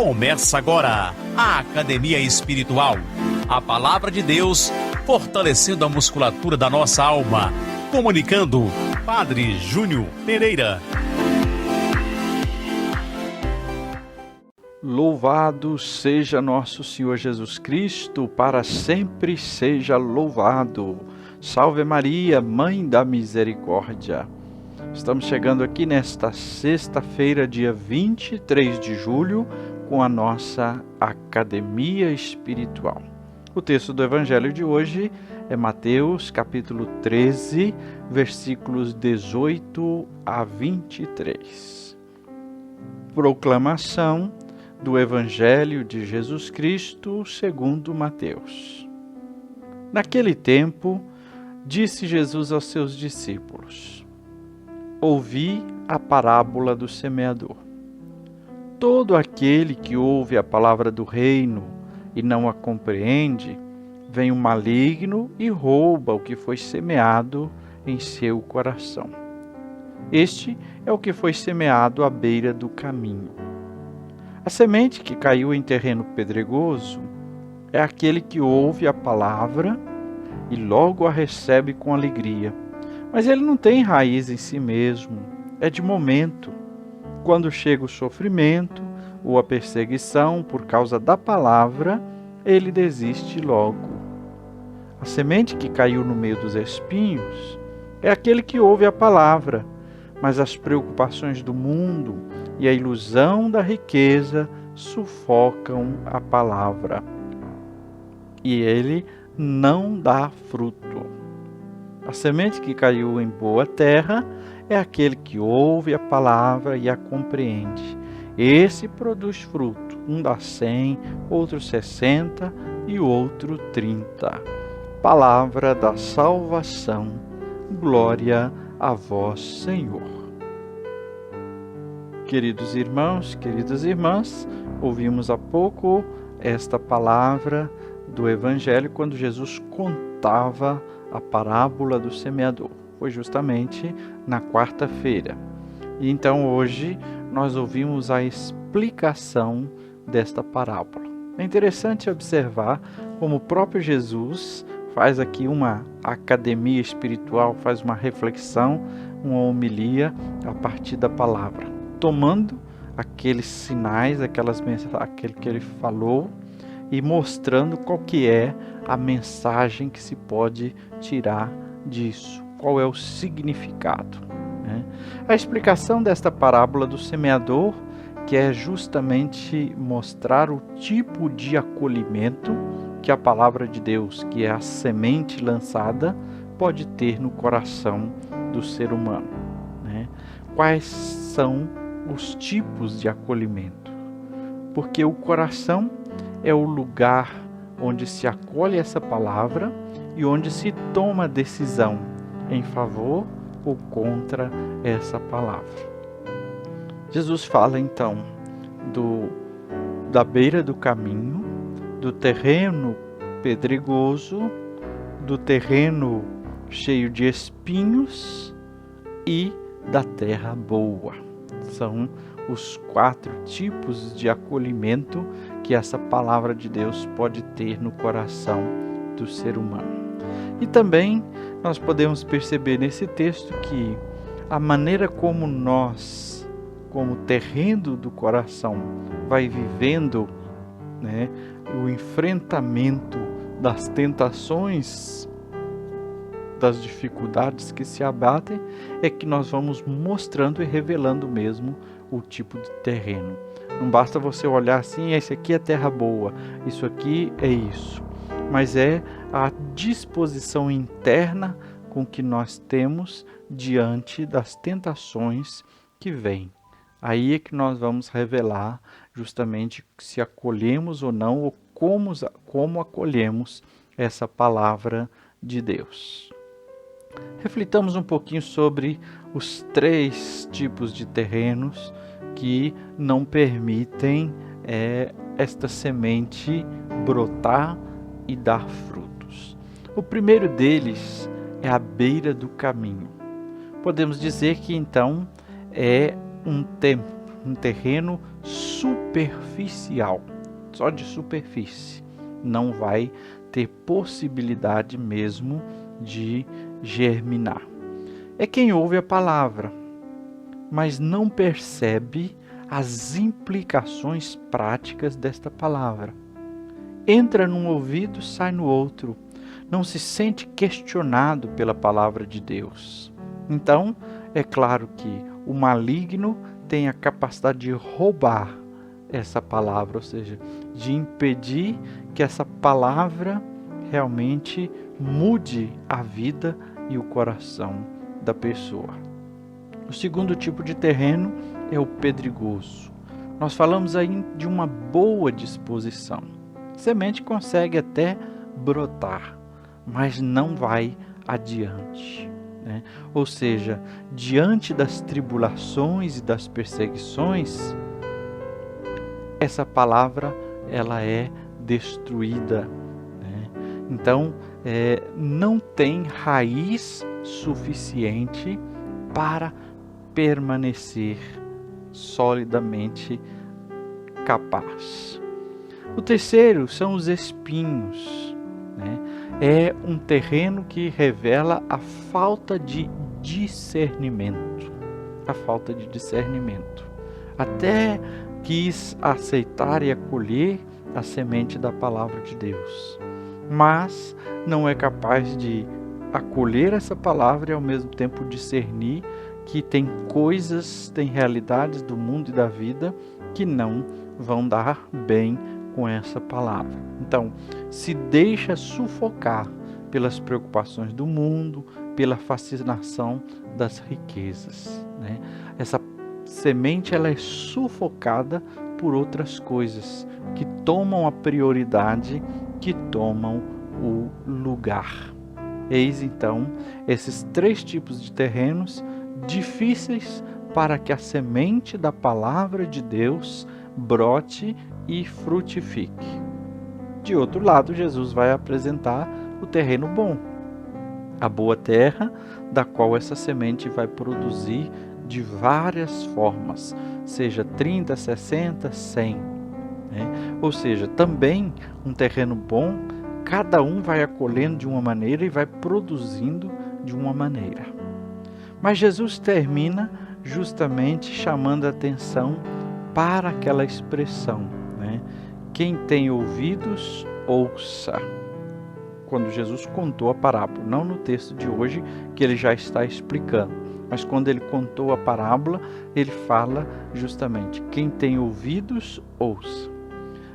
Começa agora a Academia Espiritual. A Palavra de Deus fortalecendo a musculatura da nossa alma. Comunicando, Padre Júnior Pereira. Louvado seja nosso Senhor Jesus Cristo, para sempre seja louvado. Salve Maria, Mãe da Misericórdia. Estamos chegando aqui nesta sexta-feira, dia 23 de julho, com a nossa Academia Espiritual. O texto do Evangelho de hoje é Mateus, capítulo 13, versículos 18 a 23. Proclamação do Evangelho de Jesus Cristo segundo Mateus. Naquele tempo, disse Jesus aos seus discípulos: Ouvi a parábola do semeador. Todo aquele que ouve a palavra do reino e não a compreende, vem o maligno e rouba o que foi semeado em seu coração. Este é o que foi semeado à beira do caminho. A semente que caiu em terreno pedregoso é aquele que ouve a palavra e logo a recebe com alegria. Mas ele não tem raiz em si mesmo, é de momento. Quando chega o sofrimento ou a perseguição por causa da palavra, ele desiste logo. A semente que caiu no meio dos espinhos é aquele que ouve a palavra, mas as preocupações do mundo e a ilusão da riqueza sufocam a palavra. E ele não dá fruto. A semente que caiu em boa terra é aquele que ouve a palavra e a compreende. Esse produz fruto, um dá 100, outro 60 e outro 30. Palavra da salvação. Glória a vós, Senhor. Queridos irmãos, queridas irmãs, ouvimos há pouco esta palavra do Evangelho quando Jesus contava a parábola do semeador. Foi justamente na quarta-feira. E então hoje nós ouvimos a explicação desta parábola. É interessante observar como o próprio Jesus faz aqui uma academia espiritual, faz uma reflexão, uma homilia a partir da palavra, tomando aqueles sinais, aquele que ele falou e mostrando qual que é a mensagem que se pode tirar disso, qual é o significado, né? A explicação desta parábola do semeador, que é justamente mostrar o tipo de acolhimento que a palavra de Deus, que é a semente lançada, pode ter no coração do ser humano, né? Quais são os tipos de acolhimento? Porque o coração é o lugar onde se acolhe essa palavra e onde se toma decisão em favor ou contra essa palavra. Jesus fala então da beira do caminho, do terreno pedregoso, do terreno cheio de espinhos e da terra boa. São os 4 tipos de acolhimento que essa palavra de Deus pode ter no coração do ser humano. E também nós podemos perceber nesse texto que a maneira como nós, como terreno do coração, vai vivendo, né, o enfrentamento das tentações, das dificuldades que se abatem, é que nós vamos mostrando e revelando mesmo o tipo de terreno. Não basta você olhar assim, esse aqui é terra boa, isso aqui é isso. Mas é a disposição interna com que nós temos diante das tentações que vêm. Aí é que nós vamos revelar justamente se acolhemos ou não, ou como acolhemos essa palavra de Deus. Reflitamos um pouquinho sobre os 3 tipos de terrenos que não permitem esta semente brotar e dar frutos. O primeiro deles é a beira do caminho. Podemos dizer que então é um templo, um terreno superficial, só de superfície, não vai ter possibilidade mesmo de germinar. É quem ouve a palavra, mas não percebe as implicações práticas desta palavra. Entra num ouvido, sai no outro. Não se sente questionado pela palavra de Deus. Então, é claro que o maligno tem a capacidade de roubar essa palavra, ou seja, de impedir que essa palavra realmente mude a vida e o coração da pessoa. O segundo tipo de terreno é o pedregoso. Nós falamos aí de uma boa disposição. A semente consegue até brotar, mas não vai adiante, né? Ou seja, diante das tribulações e das perseguições, essa palavra ela é destruída, né? Então, não tem raiz suficiente para permanecer solidamente capaz. O terceiro são os espinhos, né? É um terreno que revela a falta de discernimento. A falta de discernimento. Até quis aceitar e acolher a semente da palavra de Deus, mas não é capaz de acolher essa palavra e ao mesmo tempo discernir que tem coisas, tem realidades do mundo e da vida que não vão dar bem com essa palavra. Então, se deixa sufocar pelas preocupações do mundo, pela fascinação das riquezas, né? Essa semente ela é sufocada por outras coisas que tomam a prioridade, que tomam o lugar. Eis então esses três tipos de terrenos difíceis para que a semente da palavra de Deus brote e frutifique. De outro lado, Jesus vai apresentar o terreno bom, a boa terra, da qual essa semente vai produzir de várias formas, seja 30, 60, 100. Né? Ou seja, também um terreno bom, cada um vai acolhendo de uma maneira e vai produzindo de uma maneira. Mas Jesus termina justamente chamando a atenção para aquela expressão, né? Quem tem ouvidos, ouça. Quando Jesus contou a parábola, não no texto de hoje que ele já está explicando, mas quando ele contou a parábola, ele fala justamente, quem tem ouvidos, ouça.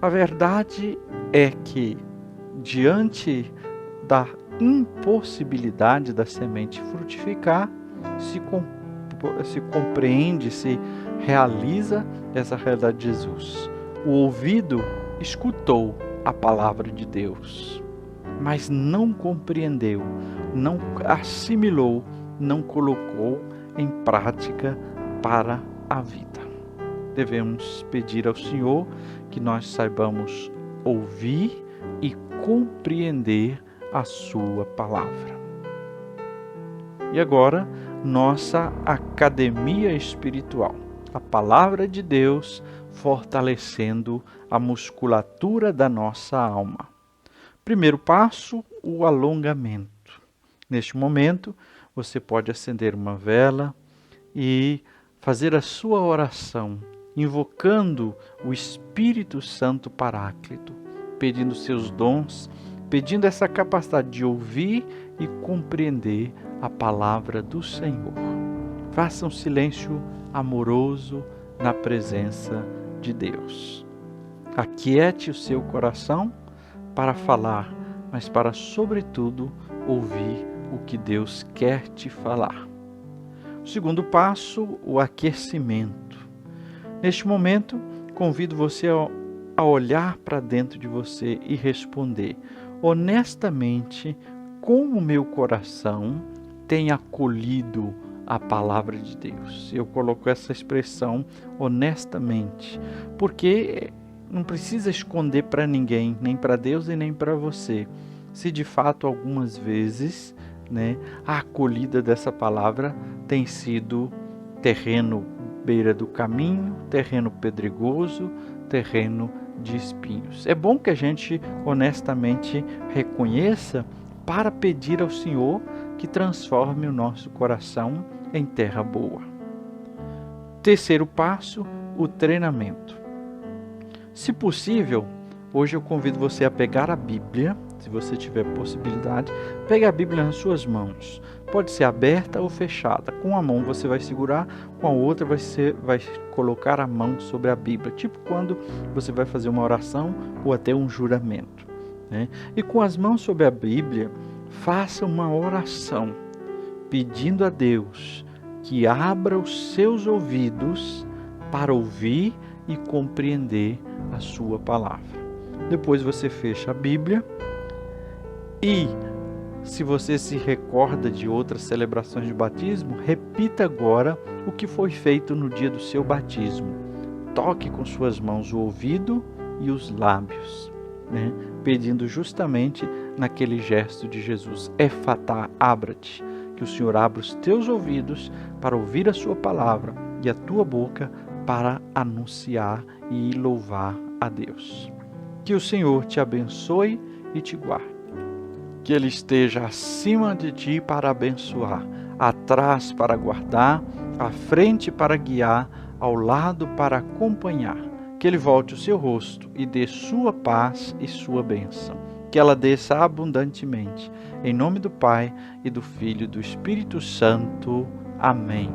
A verdade é que, diante da impossibilidade da semente frutificar, se compreende, se realiza essa realidade de Jesus. O ouvido escutou a palavra de Deus, mas não compreendeu, não assimilou, não colocou em prática para a vida. Devemos pedir ao Senhor que nós saibamos ouvir e compreender a sua palavra. E agora, nossa academia espiritual, a palavra de Deus fortalecendo a musculatura da nossa alma. Primeiro passo, o alongamento. Neste momento, você pode acender uma vela e fazer a sua oração, invocando o Espírito Santo Paráclito, pedindo seus dons, pedindo essa capacidade de ouvir e compreender a palavra do Senhor. Faça um silêncio amoroso na presença de Deus. Aquiete o seu coração para falar, mas para, sobretudo, ouvir o que Deus quer te falar. O segundo passo, o aquecimento. Neste momento, convido você a olhar para dentro de você e responder honestamente como o meu coração tem acolhido a palavra de Deus. Eu coloco essa expressão honestamente, porque não precisa esconder para ninguém, nem para Deus e nem para você, se de fato algumas vezes, né, a acolhida dessa palavra tem sido terreno beira do caminho, terreno pedregoso, terreno de espinhos. É bom que a gente honestamente reconheça para pedir ao Senhor que transforme o nosso coração em terra boa. Terceiro passo, o treinamento. Se possível, hoje eu convido você a pegar a Bíblia, se você tiver possibilidade, pegue a Bíblia nas suas mãos. Pode ser aberta ou fechada. Com a mão você vai segurar, com a outra você vai colocar a mão sobre a Bíblia, tipo quando você vai fazer uma oração ou até um juramento, né? E com as mãos sobre a Bíblia, faça uma oração, pedindo a Deus que abra os seus ouvidos para ouvir e compreender a sua palavra. Depois você fecha a Bíblia e, se você se recorda de outras celebrações de batismo, repita agora o que foi feito no dia do seu batismo. Toque com suas mãos o ouvido e os lábios, né? Pedindo justamente naquele gesto de Jesus: Efatá, abra-te, que o Senhor abra os teus ouvidos para ouvir a sua palavra e a tua boca para anunciar e louvar a Deus. Que o Senhor te abençoe e te guarde. Que Ele esteja acima de ti para abençoar, atrás para guardar, à frente para guiar, ao lado para acompanhar. Que Ele volte o seu rosto e dê sua paz e sua bênção. Que ela desça abundantemente. Em nome do Pai, e do Filho e do Espírito Santo. Amém.